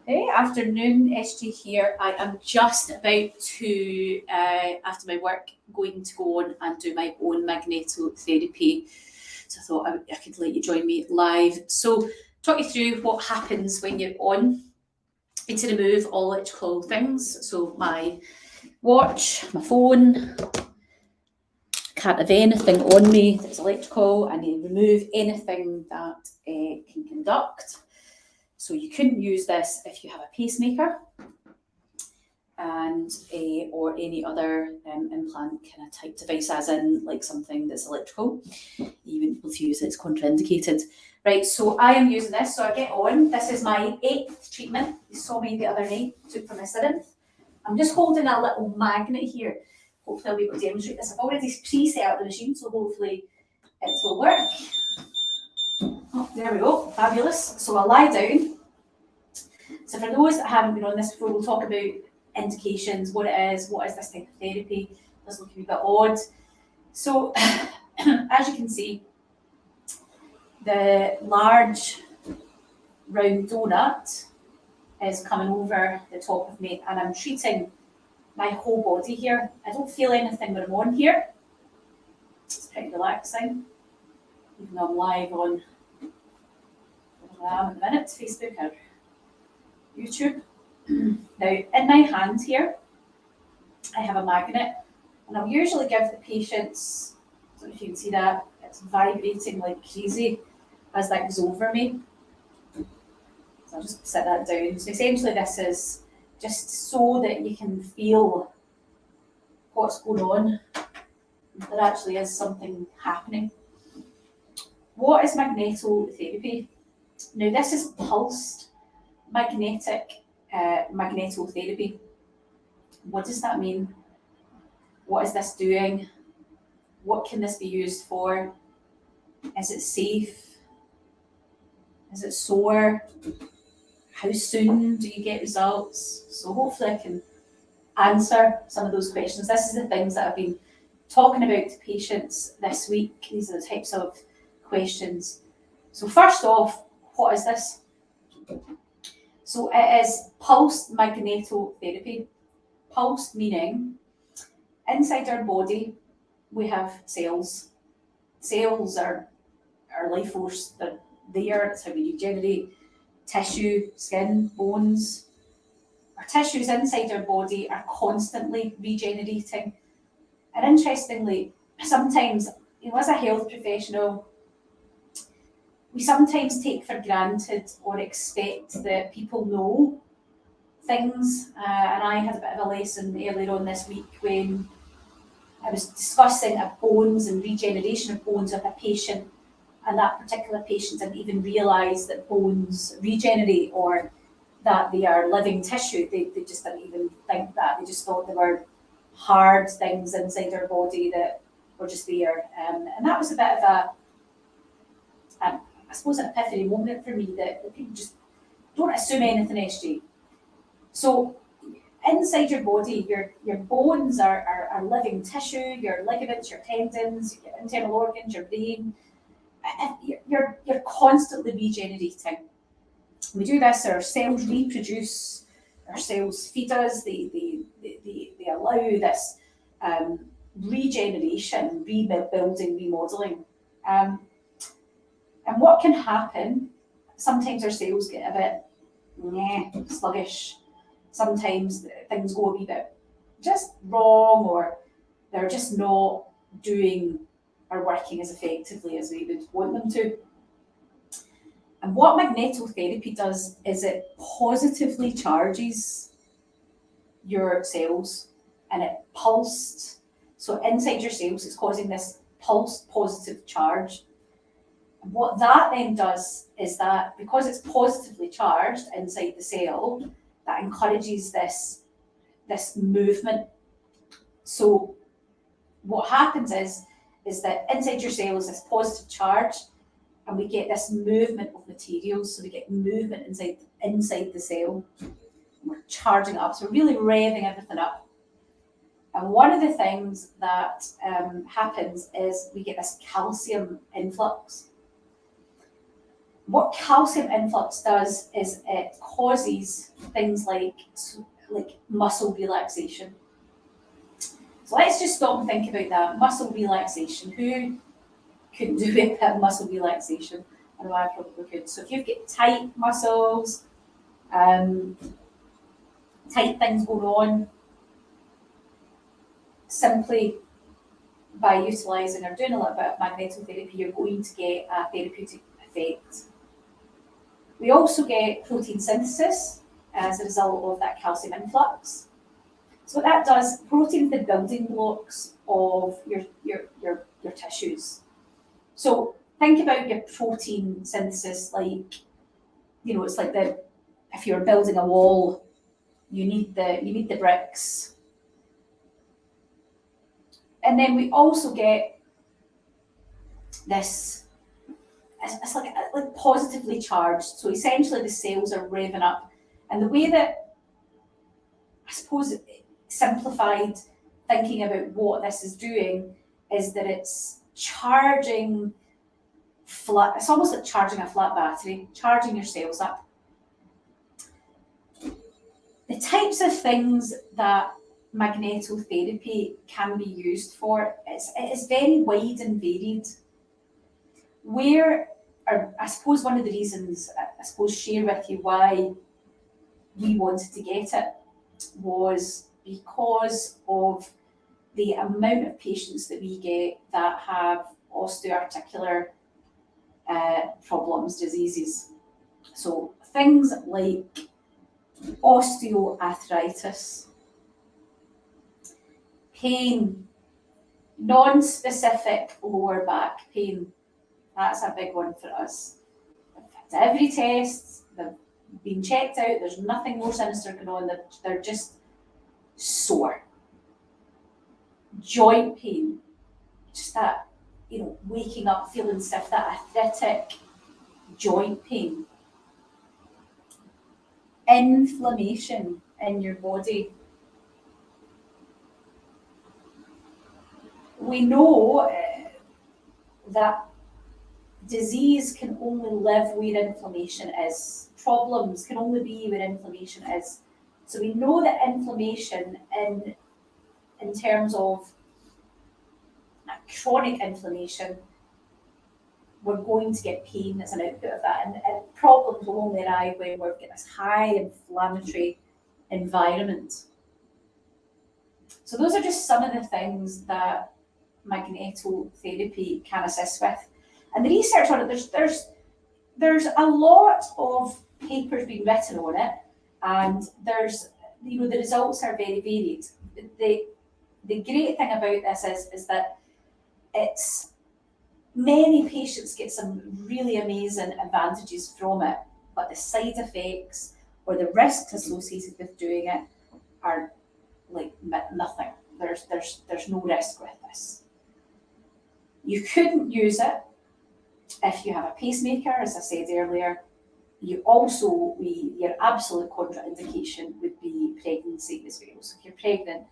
Hey, afternoon, SG here. I am just about to, after my work, going to go on and do my own magnetotherapy. So I thought I could let you join me live. So, talk you through what happens when you're on. And to remove all electrical things. So, my watch, my phone, can't have anything on me that's electrical. I need to remove anything that can conduct. So you couldn't use this if you have a pacemaker and or any other implant kind of type device, as in like something that's electrical. You wouldn't be able to use it, it's contraindicated. Right, so I am using this, so I get on. This is my 8th treatment. You saw me the other night, took for my 7th. I'm just holding a little magnet here. Hopefully I'll be able to demonstrate this. I've already pre-set up the machine, so hopefully it will work. Oh, there we go, fabulous. So I'll lie down. So for those that haven't been on this before, we'll talk about indications, what it is this type of therapy. It does look a bit odd. So as you can see, the large round donut is coming over the top of me, and I'm treating my whole body here. I don't feel anything when I'm on here. It's pretty relaxing, even though I'm live on at the minute, Facebook or YouTube. Now, in my hand here, I have a magnet, and I'll usually give the patients, I don't know if you can see that, it's vibrating like crazy as that goes over me. So I'll just set that down. So essentially this is just so that you can feel what's going on. There actually is something happening. What is magnetotherapy? Now this is pulsed magnetotherapy. What does that mean? What is this doing? What can this be used for? Is it safe? Is it sore? How soon do you get results? So hopefully I can answer some of those questions. This is the things that I've been talking about to patients this week. These are the types of questions. So first off, what is this? So it is pulsed magnetotherapy. Pulsed meaning inside our body we have cells. Cells are our life force. They're there. That's how we regenerate. Tissue, skin, bones. Our tissues inside our body are constantly regenerating. And interestingly, sometimes, as a health professional, we sometimes take for granted or expect that people know things. And I had a bit of a lesson earlier on this week when I was discussing bones and regeneration of bones with a patient, and that particular patient didn't even realise that bones regenerate or that they are living tissue. They just didn't even think that. They just thought they were hard things inside our body that were just there. And that was a bit of I suppose, an epiphany moment for me that people just don't assume anything, SG. So inside your body, your bones are living tissue, your ligaments, your tendons, your internal organs, your brain. You're constantly regenerating. We do this, our cells reproduce, our cells feed us, they allow this regeneration, rebuilding, remodeling. And what can happen, sometimes our cells get a bit sluggish. Sometimes things go a wee bit just wrong, or they're just not doing or working as effectively as we would want them to. And what magnetotherapy does is it positively charges your cells, and it pulsed. So inside your cells, it's causing this pulsed positive charge. And what that then does is that because it's positively charged inside the cell, that encourages this movement. So what happens is that inside your cell is this positive charge, and we get this movement of materials. So we get movement inside the cell. We're charging it up, so we're really revving everything up. And one of the things that happens is we get this calcium influx. What calcium influx does is it causes things like muscle relaxation. So let's just stop and think about that. Muscle relaxation. Who could do a bit of muscle relaxation? I know I probably could. So if you've got tight muscles, tight things going on, simply by utilising or doing a little bit of magnetotherapy, you're going to get a therapeutic effect. We also get protein synthesis as a result of that calcium influx. So what that does, protein is the building blocks of your tissues. So think about your protein synthesis like, it's like if you're building a wall, you need the bricks. And then we also get this, it's like positively charged. So essentially the cells are revving up. And the way that, I suppose, simplified thinking about what this is doing is that it's charging it's almost like charging a flat battery, charging your cells up. The types of things that magnetotherapy can be used for, it is very wide and varied. I suppose one of the reasons, share with you why we wanted to get it was because of the amount of patients that we get that have osteoarticular problems, diseases. So things like osteoarthritis, pain, non-specific lower back pain. That's a big one for us. Every test, they've been checked out, there's nothing more sinister going on, they're just sore. Joint pain, just that, waking up feeling stiff, that arthritic joint pain. Inflammation in your body. We know that disease can only live where inflammation is. Problems can only be where inflammation is. So we know that inflammation in terms of chronic inflammation, we're going to get pain as an output of that. And problems will only arrive when we've got this high inflammatory environment. So those are just some of the things that magnetotherapy can assist with. And the research on it, there's a lot of papers being written on it, and there's, the results are very varied. The great thing about this is that it's many patients get some really amazing advantages from it, but the side effects or the risks associated with doing it are like nothing. There's no risk with this. You couldn't use it if you have a pacemaker, as I said earlier. Your absolute contraindication would be pregnancy as well. So if you're pregnant,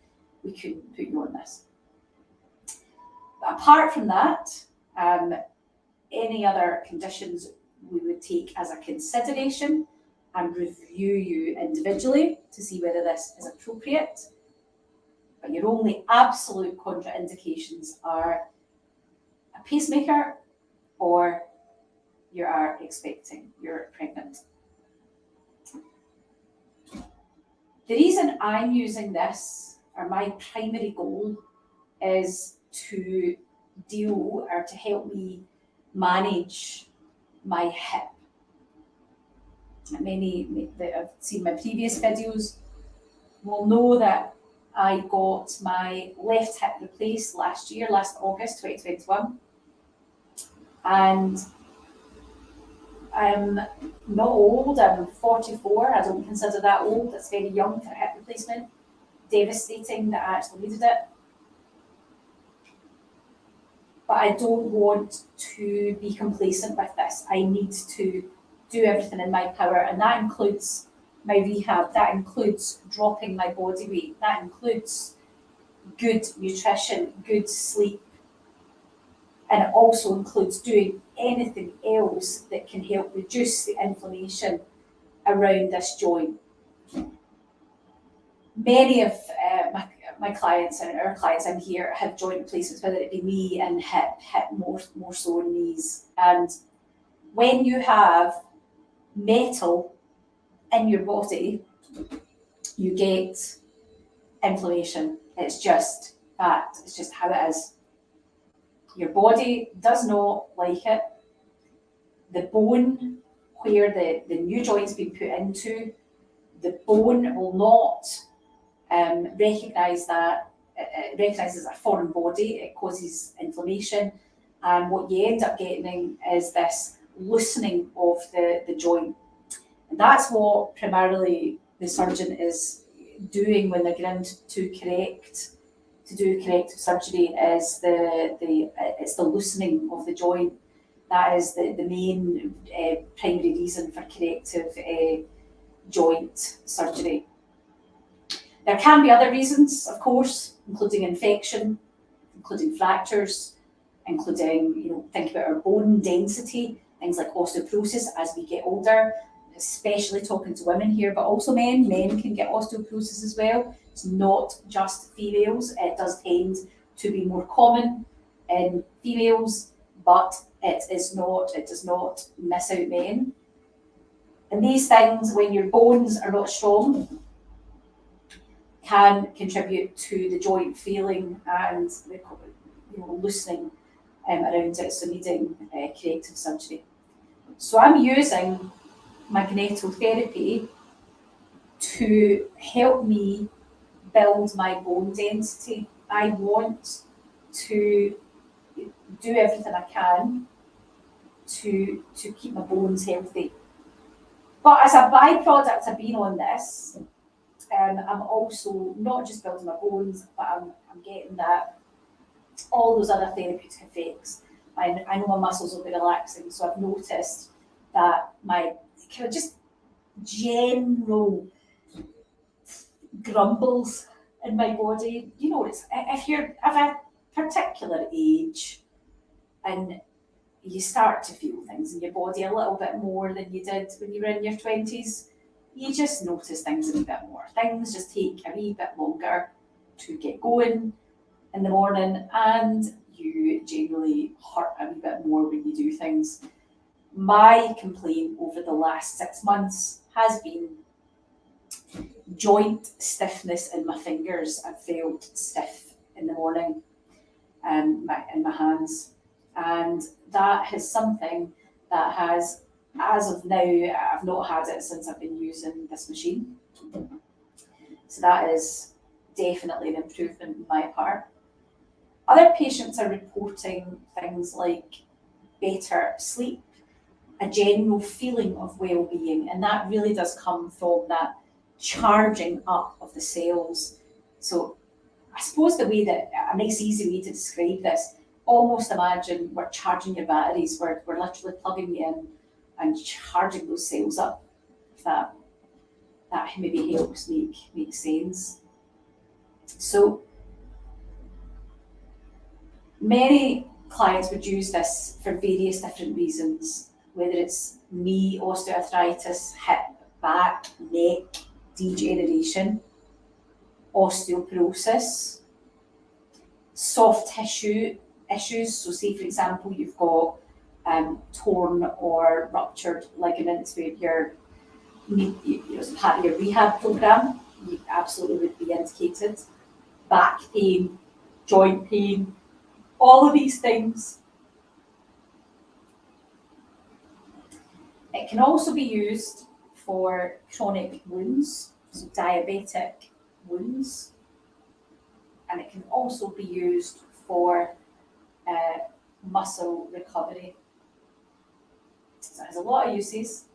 we couldn't put you on this. But apart from that, any other conditions we would take as a consideration and review you individually to see whether this is appropriate. But your only absolute contraindications are a pacemaker or you are expecting, you're pregnant. The reason I'm using this, or my primary goal, is to deal or to help me manage my hip. Many that have seen my previous videos will know that I got my left hip replaced last August 2021. And I'm not old, I'm 44, I don't consider that old, that's very young for a hip replacement. Devastating that I actually needed it. But I don't want to be complacent with this. I need to do everything in my power, and that includes my rehab, that includes dropping my body weight, that includes good nutrition, good sleep, And it also includes doing anything else that can help reduce the inflammation around this joint. Many of my clients and our clients in here have joint replacements, whether it be knee and hip more so in knees. And when you have metal in your body, you get inflammation. It's just that. It's just how it is. Your body does not like it. The bone where the new joint's been put into, the bone will not recognise that. It recognises a foreign body. It causes inflammation. And what you end up getting is this loosening of the joint. And that's what primarily the surgeon is doing when they're going to do corrective surgery, is it's the loosening of the joint. That is the main primary reason for corrective joint surgery. There can be other reasons, of course, including infection, including fractures, including, think about our bone density, things like osteoporosis as we get older, especially talking to women here, but also men. Men can get osteoporosis as well. It's not just females. It does tend to be more common in females, but it does not miss out men. And these things, when your bones are not strong, can contribute to the joint failing and the loosening around it, so needing corrective surgery. So I'm using magnetotherapy to help me build my bone density. I want to do everything I can to keep my bones healthy. But as a byproduct of being on this, I'm also not just building my bones, but I'm getting that all those other therapeutic effects. I know my muscles will be relaxing, so I've noticed that my kind of just general grumbles in my body. It's if you're of a particular age and you start to feel things in your body a little bit more than you did when you were in your 20s, you just notice things a wee bit more. Things just take a wee bit longer to get going in the morning, and you generally hurt a wee bit more when you do things. My complaint over the last 6 months has been joint stiffness in my fingers. I've felt stiff in the morning in my hands. And that is something that has, as of now, I've not had it since I've been using this machine. So that is definitely an improvement on my part. Other patients are reporting things like better sleep, a general feeling of well-being, and that really does come from that charging up of the cells. So I suppose a nice easy way to describe this, almost imagine we're charging your batteries, we're literally plugging you in and charging those cells up, if that maybe helps make sense. So many clients would use this for various different reasons, whether it's knee osteoarthritis, hip, back, neck degeneration, osteoporosis, soft tissue issues. So say, for example, you've got torn or ruptured ligaments where as part of your rehab program, you absolutely would be indicated. Back pain, joint pain, all of these things. It can also be used for chronic wounds, so diabetic wounds, and it can also be used for muscle recovery. So it has a lot of uses,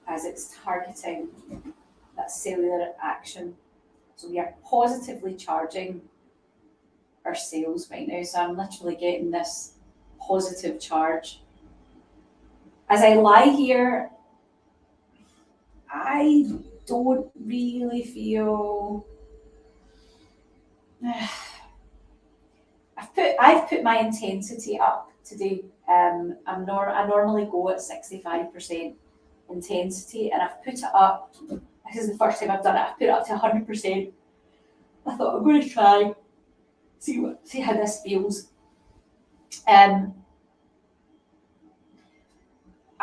as it's targeting that cellular action. So we are positively charging our cells right now. So I'm literally getting this positive charge. As I lie here, I don't really feel, I I've put my intensity up today. I normally go at 65% intensity, and I've put it up. This is the first time I've done it. I've put it up to 100%. I thought I'm going to try see how this feels.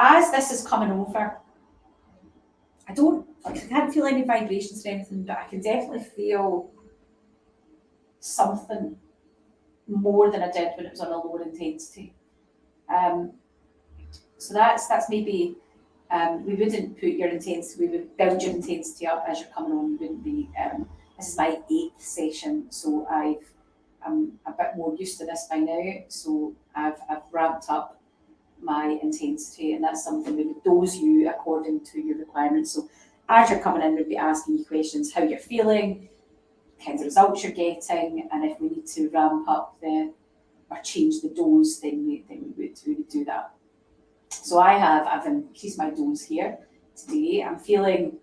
As this is coming over, I can't feel any vibrations or anything, but I can definitely feel something more than I did when it was on a lower intensity. So that's maybe, we wouldn't put your intensity, we would build your intensity up as you're coming on. You wouldn't be, this is my 8th session, so I'm a bit more used to this by now, so I've ramped up my intensity, and that's something we would dose you according to your requirements. So as you're coming in, we'd be asking you questions, how you're feeling, kind of results you're getting, and if we need to ramp up or change the dose, then we would do that. So I've increased my dose here today. I'm feeling,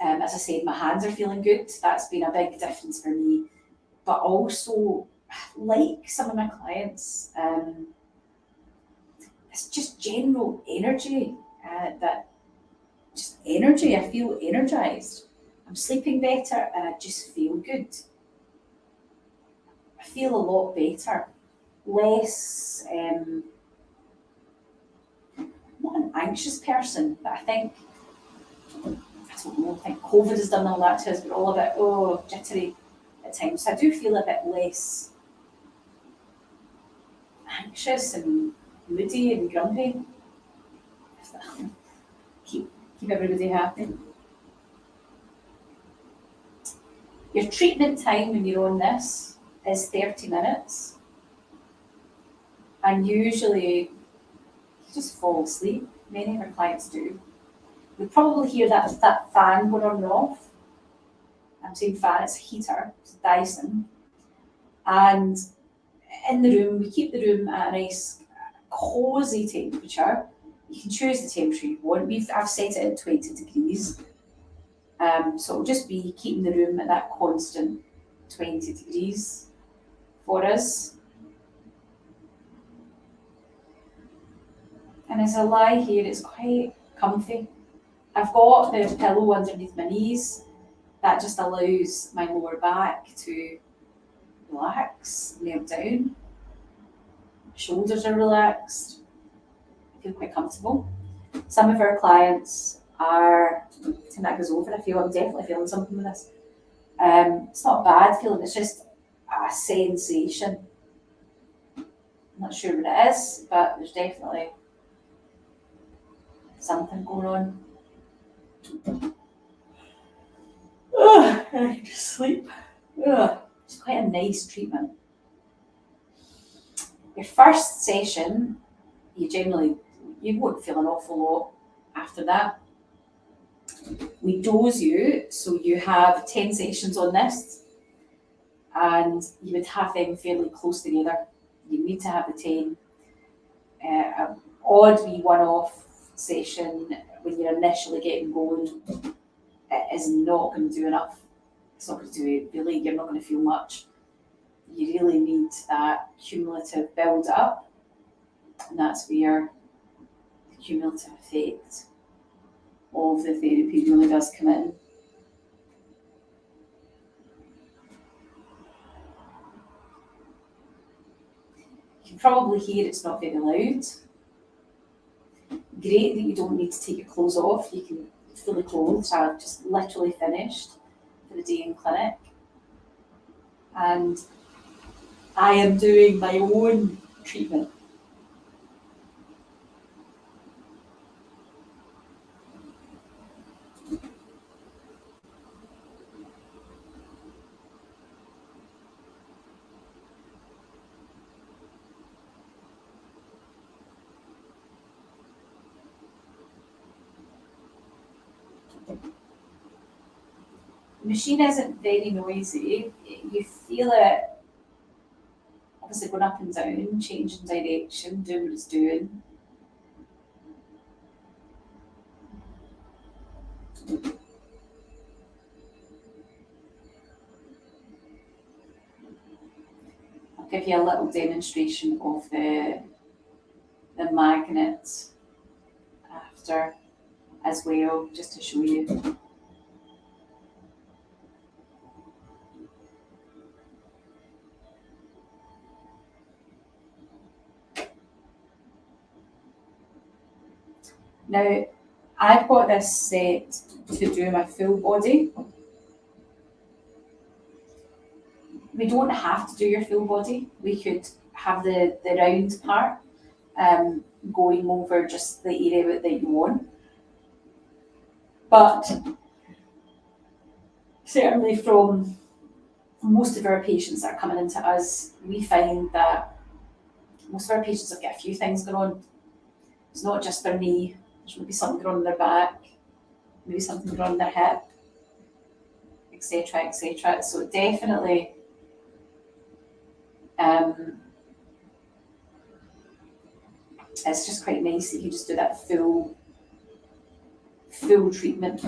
as I said, my hands are feeling good. That's been a big difference for me. But also, like some of my clients, it's just general energy, energy. I feel energized. I'm sleeping better and I just feel good. I feel a lot better. Less, not an anxious person, but I think COVID has done all that to us. We're all a bit, jittery at times. So I do feel a bit less anxious and moody and grumpy. Keep everybody happy. Your treatment time when you're on this is 30 minutes. And usually you just fall asleep. Many of our clients do. We probably hear that fan going on and off. I'm saying fan, it's a heater, it's a Dyson. And in the room, we keep the room at a nice, cosy temperature. You can choose the temperature you want. I've set it at 20 degrees. So it'll just be keeping the room at that constant 20 degrees for us. And as I lie here, it's quite comfy. I've got the pillow underneath my knees. That just allows my lower back to relax, melt down. Shoulders are relaxed. I feel quite comfortable. Some of our clients are, when that goes over, I'm definitely feeling something with this. It's not a bad feeling, it's just a sensation. I'm not sure what it is, but there's definitely something going on. I can just sleep. It's quite a nice treatment. Your first session, you won't feel an awful lot after that. We dose you, so you have 10 sessions on this, and you would have them fairly close together. You need to have the 10. An odd wee one-off session when you're initially getting going, it is not going to do enough. It's not going to do it, really. You're not going to feel much. You really need that cumulative build up, and that's where the cumulative effect of the therapy really does come in. You can probably hear it's not very loud. Great that you don't need to take your clothes off. You can fully clothed. I've just literally finished for the day in clinic, and I am doing my own treatment. The machine isn't very noisy. You feel it obviously going up and down, changing direction, doing what it's doing. give you a little demonstration of the magnet after as well, just to show you. Now, I've got this set to do my full body. We don't have to do your full body. We could have the round part going over just the area that you want. But certainly from most of our patients that are coming into us, we find that most of our patients have got a few things going on. It's not just their knee, there's maybe something going on in their back, maybe something going on in their hip, etc., etc. So definitely it's just quite nice that you just do that full treatment.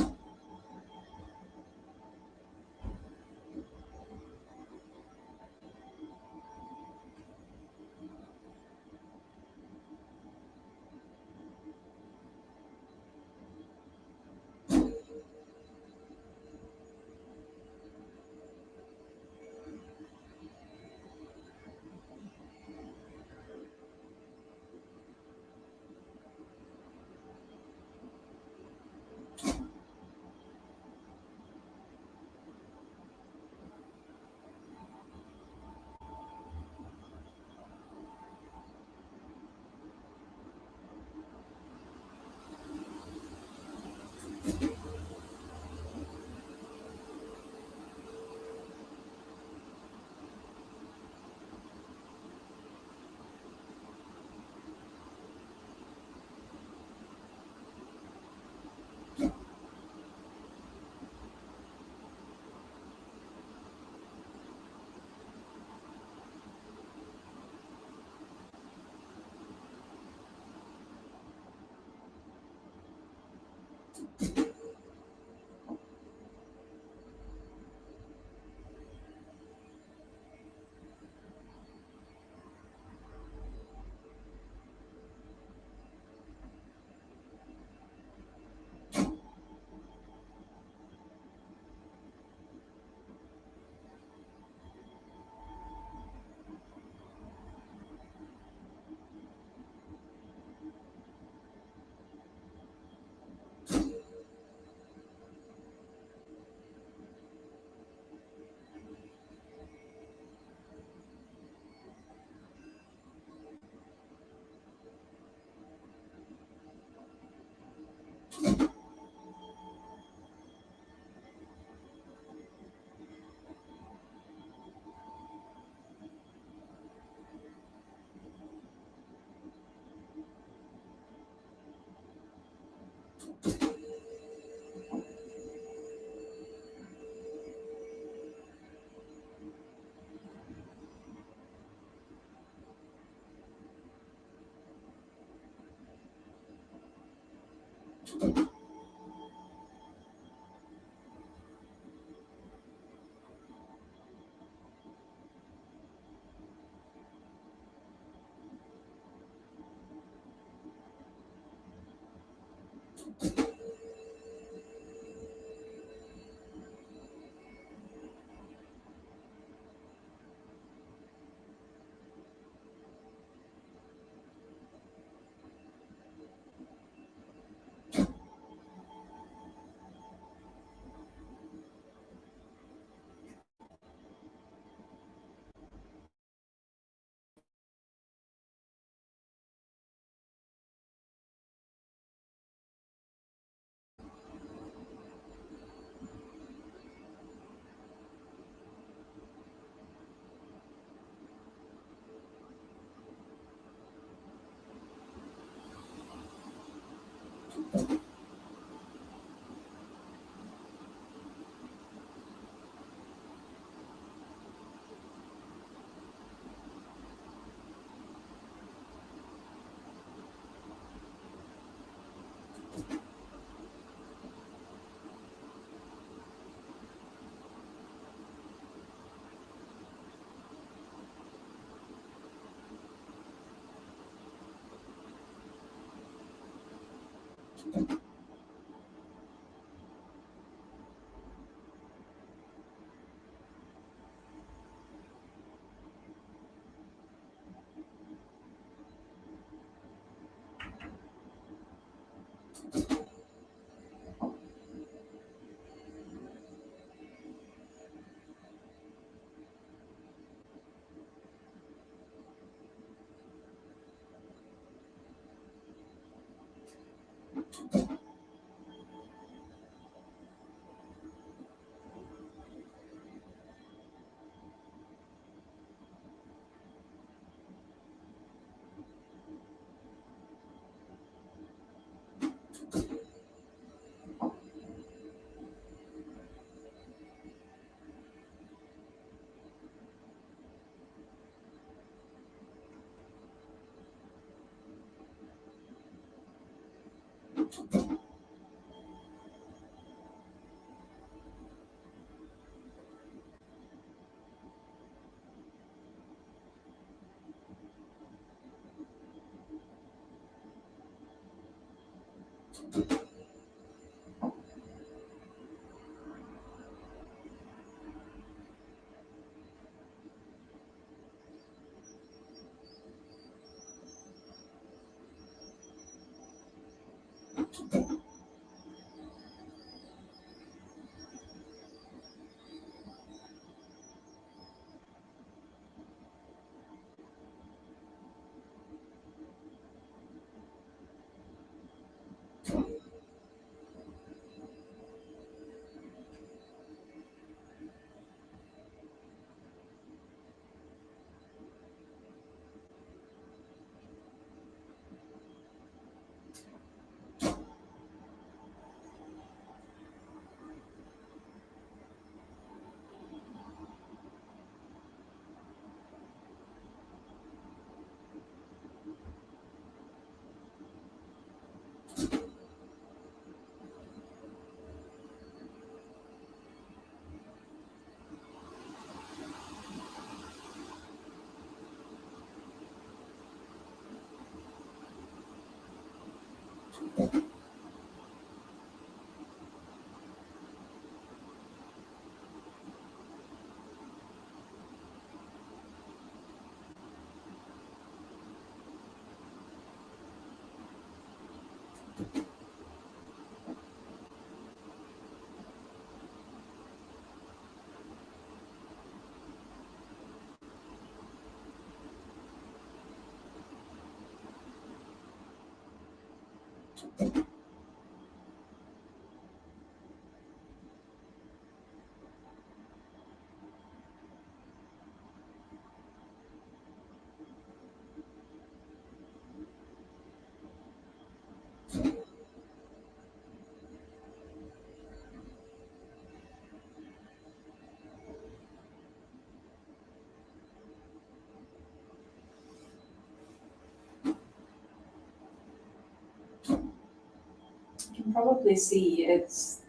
You can probably see it's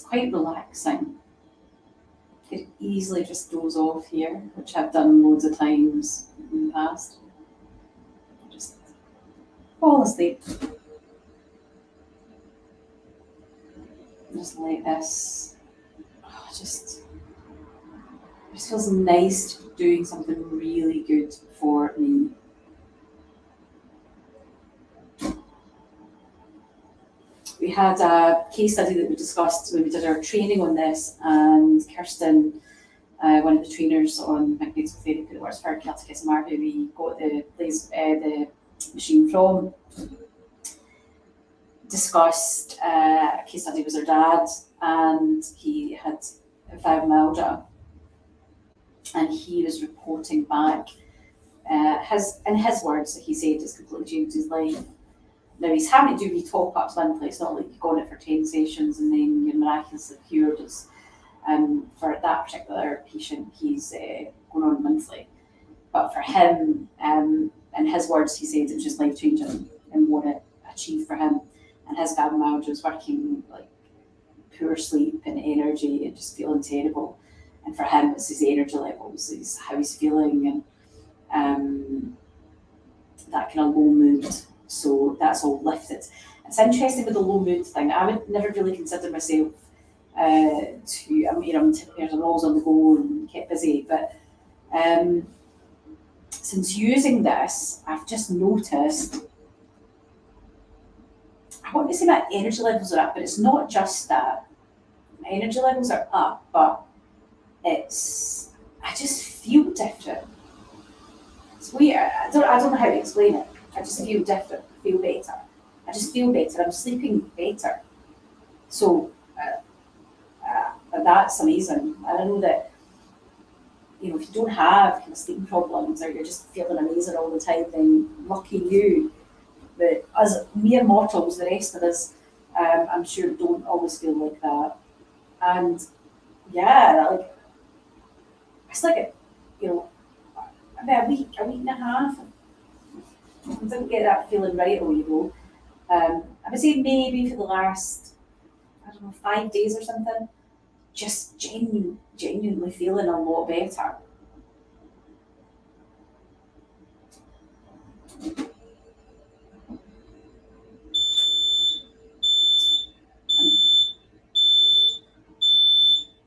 quite relaxing. You could easily just doze off here, which I've done loads of times in the past. Just fall asleep. Just like this. Oh, it just feels nice to be doing something really good for me. We had a case study that we discussed when we did our training on this, and Kirsten, one of the trainers on Magnetotherapy that works for Celtic SMR, who we got the machine from, discussed a case study with her dad, and he had fibromyalgia, and he was reporting back in his words, he said it's completely changed his life. Now he's having to do wee top ups monthly. It's not like you go on it for 10 sessions and then you're miraculously cured. It's, for that particular patient, he's going on monthly. But for him, in his words, he said it was just life changing and what it achieved for him. And his fibromyalgia was working like poor sleep and energy and just feeling terrible. And for him, it's his energy levels, how he's feeling, and that kind of low mood. So that's all lifted. It's interesting with the low mood thing. I would never really consider myself I'm always on the go and kept busy, but since using this, I've just noticed, I want to say my energy levels are up, but it's not just that. My energy levels are up, but I just feel different. It's weird. I don't know how to explain it. I just feel different. I feel better. I just feel better. I'm sleeping better. So that's amazing. And I know that, if you don't have kind of sleeping problems or you're just feeling amazing all the time, then lucky you. But as mere mortals, the rest of us, I'm sure, don't always feel like that. And yeah, it's like about a week and a half. I didn't get that feeling right away though. I would say maybe for the last, 5 days or something, just genuinely feeling a lot better.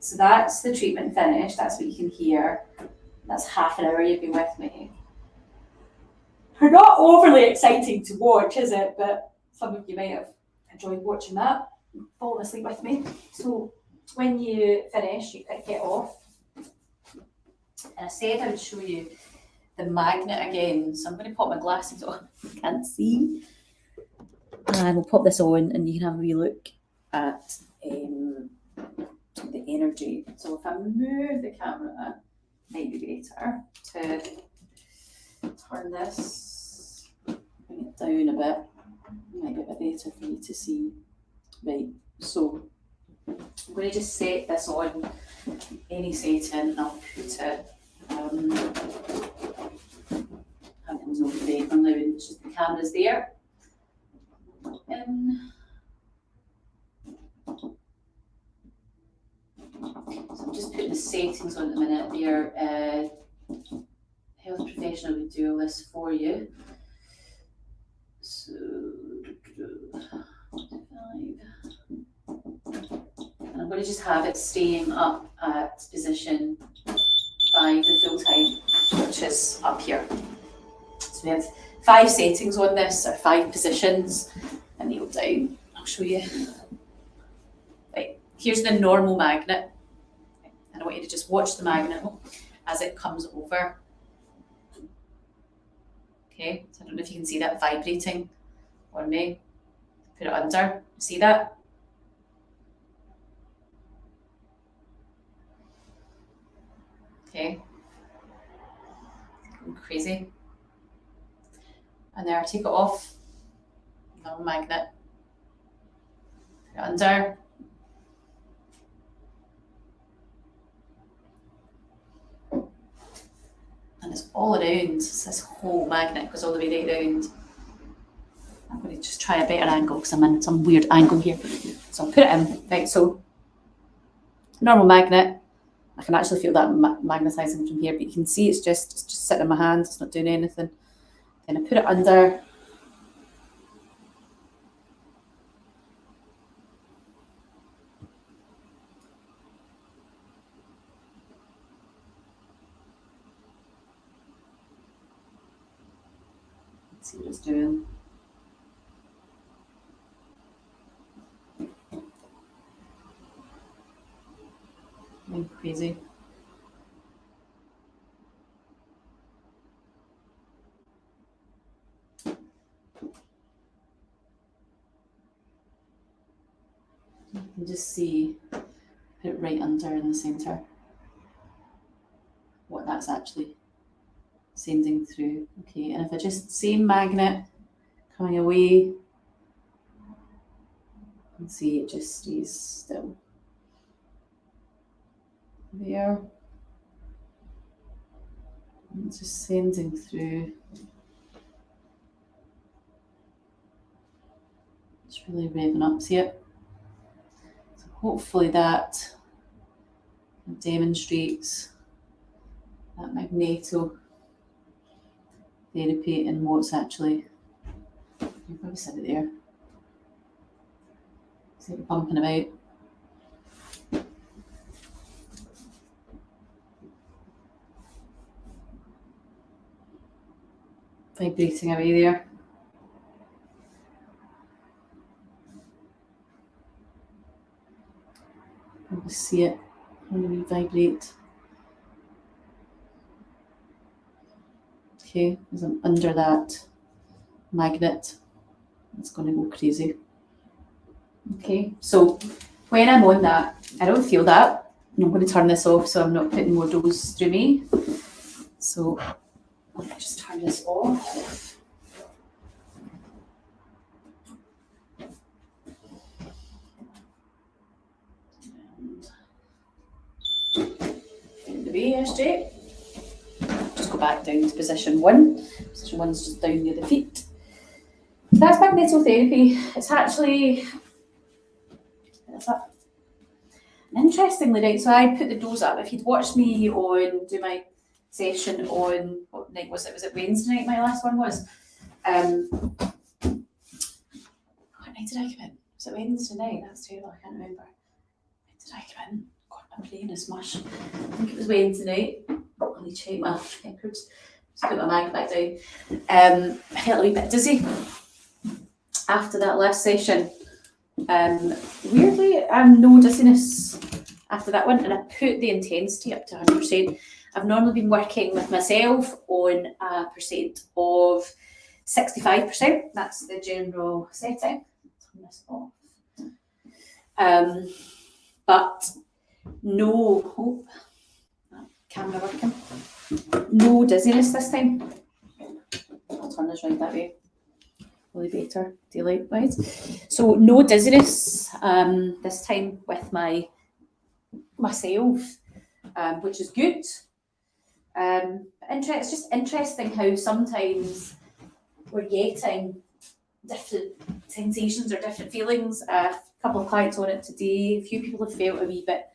So that's the treatment finished. That's what you can hear. That's half an hour you've been with me. Not overly exciting to watch, is it? But some of you might have enjoyed watching that, falling asleep with me. So when you finish, you pick it off. And I said I would show you the magnet again. So I'm going to pop my glasses on. You can't see. And we'll pop this on and you can have a wee look at the energy. So if I move the camera, it might be better to turn this, bring it down a bit. It might be a bit better for you to see. Right, so I'm going to just set this on any setting and I'll put it, I think it was over the background now, it's just the camera's there. So I'm just putting the settings on at the minute. Your health professional would do all this for you. So, 5. And I'm going to just have it staying up at position 5 the full time, which is up here. So we have 5 settings on this, or 5 positions, and kneel down. I'll show you. Right, here's the normal magnet. And I want you to just watch the magnet as it comes over. Okay, so I don't know if you can see that vibrating on me. Put it under. See that? Okay. Going crazy. And there, take it off. Normal magnet. Put it under. And it's all around. So this whole magnet goes all the way right around. I'm going to just try a better angle because I'm in some weird angle here. So I'll put it in. Right, so normal magnet. I can actually feel that magnetising from here, but you can see it's just sitting in my hand. It's not doing anything. Then I put it under. Let's see what it's doing. Going crazy. You can just see, put it right under in the centre, what that's actually sending through. Okay, and if I just, same magnet coming away, you can see it just stays still. There. And it's just sending through. It's really revving up, see it? So hopefully that demonstrates that magnetotherapy and what's actually You probably said it there. See it bumping about. Vibrating away there. Probably see it when we vibrate. Okay, as I'm under that magnet, it's going to go crazy. Okay, so when I'm on that, I don't feel that. And I'm going to turn this off so I'm not putting more dose through me. So let me just turn this off. And the way, SJ. Just go back down to position 1. Position 1 is just down near the feet. That's magnetotherapy. It's actually, interestingly, right, so I put the dose up. If you'd watched me do my session on, what night was it? Was it Wednesday night my last one was? What night did I come in? Was it Wednesday night? That's terrible, I can't remember. When did I come in? God, my brain is mush. I think it was Wednesday night. Let me check my records. Just put my mag back down. I felt a wee bit dizzy after that last session. Weirdly, no dizziness after that one, and I put the intensity up to 100%. I've normally been working with myself on a percent of 65%. That's the general setting. Turn this off. But no, camera working. No dizziness this time. I'll turn this right that way. Really better daylight wise. So no dizziness this time with myself, which is good. It's just interesting how sometimes we're getting different sensations or different feelings. A couple of clients on it today. A few people have felt a wee bit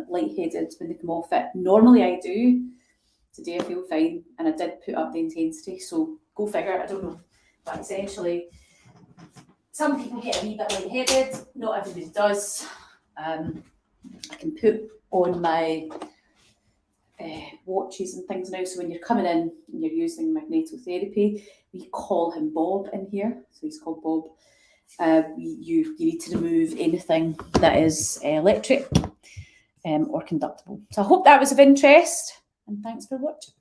lightheaded when they come off it. Normally I do. Today I feel fine, and I did put up the intensity, so go figure, I don't know. But essentially, some people get a wee bit lightheaded, not everybody does. I can put on my watches and things now, so when you're coming in and you're using magnetotherapy, we call him Bob in here, so he's called Bob. You need to remove anything that is electric or conductible. So I hope that was of interest, and thanks for watching.